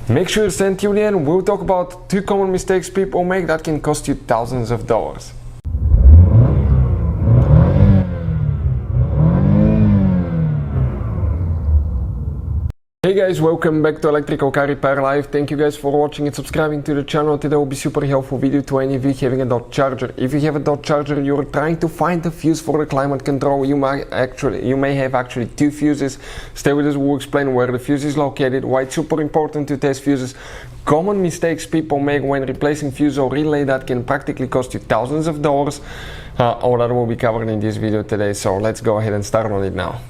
Make sure you stay tuned to the end. We'll talk about 2 common mistakes people make that can cost you thousands of dollars. Hey guys, welcome back to Electrical Car Repair Live. Thank you guys for watching and subscribing to the channel. Today will be super helpful video to any of you having a dot charger. If you have a dot charger, you're trying to find the fuse for the climate control. You may have actually 2 fuses. Stay with us, we'll explain where the fuse is located, why it's super important to test fuses, common mistakes people make when replacing fuse or relay that can practically cost you thousands of dollars. All that will be covered in this video today, so let's go ahead and start on it now.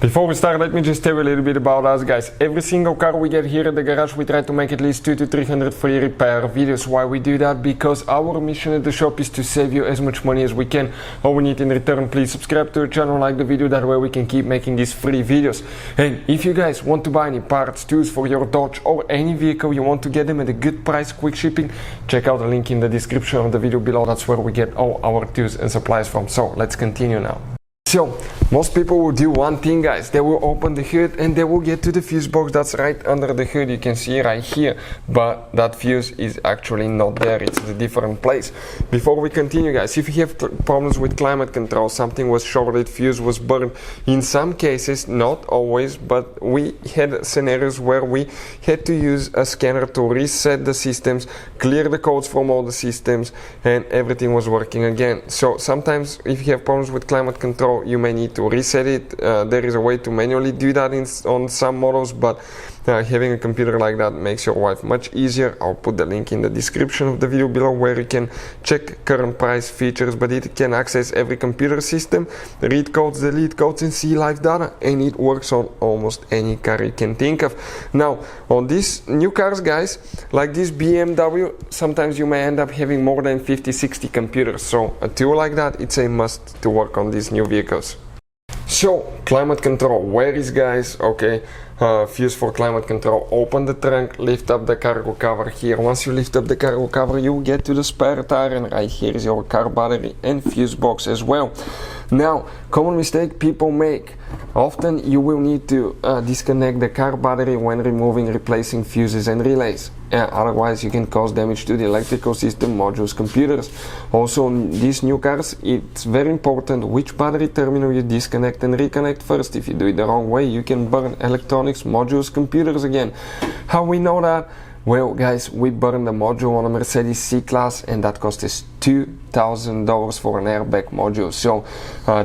Before we start, let me just tell you a little bit about us, guys. Every single car we get here at the garage, we try to make at least 200 to 300 free repair videos. Why we do that? Because our mission at the shop is to save you as much money as we can. All we need in return, please subscribe to the channel, like the video, that way we can keep making these free videos. And if you guys want to buy any parts, tools for your Dodge or any vehicle, you want to get them at a good price, quick shipping, check out the link in the description of the video below. That's where we get all our tools and supplies from. So let's continue now. So, most people will do one thing, guys. They will open the hood and they will get to the fuse box that's right under the hood. You can see right here, but that fuse is actually not there. It's in a different place. Before we continue, guys, if you have problems with climate control, something was shorted, fuse was burned, in some cases, not always, but we had scenarios where we had to use a scanner to reset the systems, clear the codes from all the systems, and everything was working again. So sometimes if you have problems with climate control, you may need to reset it. There is a way to manually do that on some models, but having a computer like that makes your life much easier. I'll put the link in the description of the video below where you can check current price, features, but it can access every computer system, read codes, delete codes, and see live data, and it works on almost any car you can think of. Now, on these new cars, guys, like this BMW, sometimes you may end up having more than 50-60 computers, so a tool like that, it's a must to work on these new vehicles. So, climate control, where is, guys? Okay, fuse for climate control. Open the trunk, lift up the cargo cover here. Once you lift up the cargo cover, you get to the spare tire, and right here is your car battery and fuse box as well. Now, common mistake people make. Often you will need to disconnect the car battery when replacing fuses and relays. Otherwise you can cause damage to the electrical system, modules, computers. Also on these new cars, it's very important which battery terminal you disconnect and reconnect first. If you do it the wrong way, you can burn electronics, modules, computers again. How we know that? Well, guys, we burned the module on a Mercedes C-Class, and that cost us $2,000 for an airbag module. So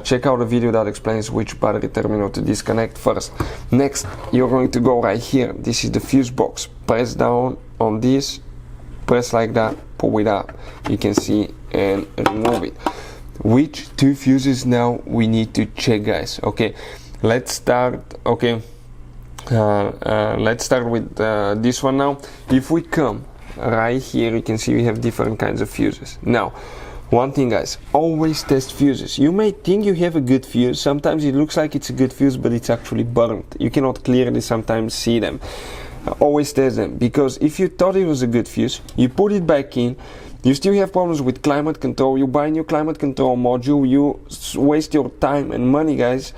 check out the video that explains which battery terminal to disconnect first. Next, you're going to go right here. This is the fuse box. Press down on this, press like that, pull it up. You can see, and remove it. Which 2 fuses now we need to check, guys? Okay, let's start. Okay. Let's start with this one now. If we come right here, you can see we have different kinds of fuses. Now, one thing, guys, always test fuses. You may think you have a good fuse. Sometimes it looks like it's a good fuse, but it's actually burnt. You cannot clearly sometimes see them. Always test them, because if you thought it was a good fuse, you put it back in, you still have problems with climate control, you buy a new climate control module, you waste your time and money, guys.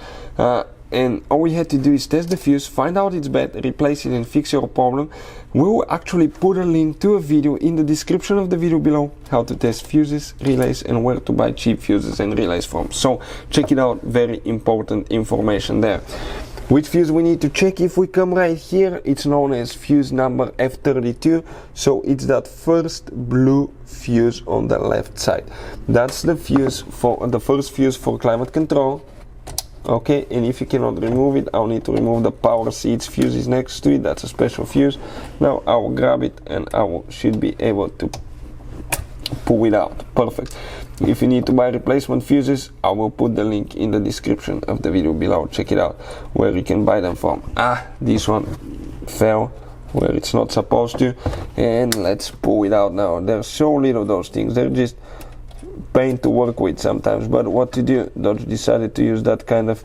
And all we had to do is test the fuse, find out it's bad, replace it, and fix your problem. We will actually put a link to a video in the description of the video below, how to test fuses, relays, and where to buy cheap fuses and relays from. So check it out, very important information there. Which fuse we need to check? If we come right here, it's known as fuse number F32, so it's that first blue fuse on the left side. That's the fuse for the first fuse for climate control. Okay, and if you cannot remove it, I'll need to remove the power seats fuses next to it. That's a special fuse. Now I will grab it and should be able to pull it out. Perfect. If you need to buy replacement fuses, I will put the link in the description of the video below. Check it out where you can buy them from. This one fell where it's not supposed to, and let's pull it out now. There's so little of those things. They're just pain to work with sometimes, but what to do? Dodge decided to use that kind of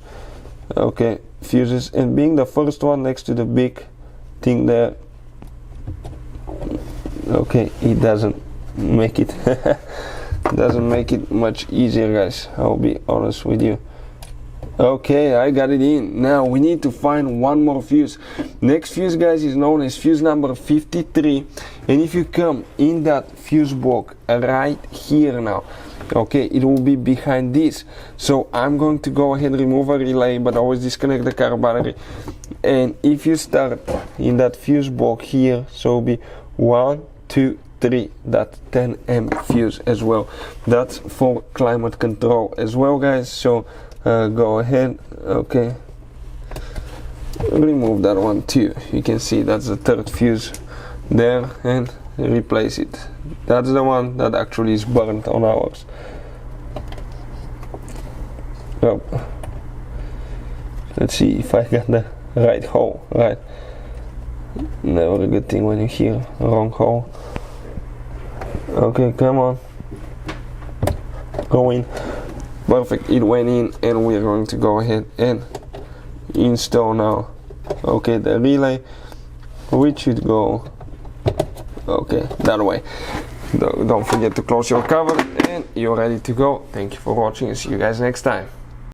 fuses, and being the first one next to the big thing there, it doesn't make it much easier, guys. I'll be honest with you. Okay, I got it in. Now we need to find one more fuse. Next fuse, guys, is known as fuse number 53, and if you come in that fuse block right here now, okay, it will be behind this. So I'm going to go ahead and remove a relay, but always disconnect the car battery. And if you start in that fuse block here, so it'll be 1, 2, 3, that 10 amp fuse as well. That's for climate control as well, guys. So go ahead, okay, remove that one too. You can see that's the third fuse there, and replace it. That's the one that actually is burnt on ours. Oh. Let's see if I got the right hole. Right, never a good thing when you hear wrong hole. Okay, come on, go in. Perfect, it went in, and we're going to go ahead and install now, okay, the relay, which should go, okay, that way. Don't forget to close your cover, and you're ready to go. Thank you for watching, and see you guys next time.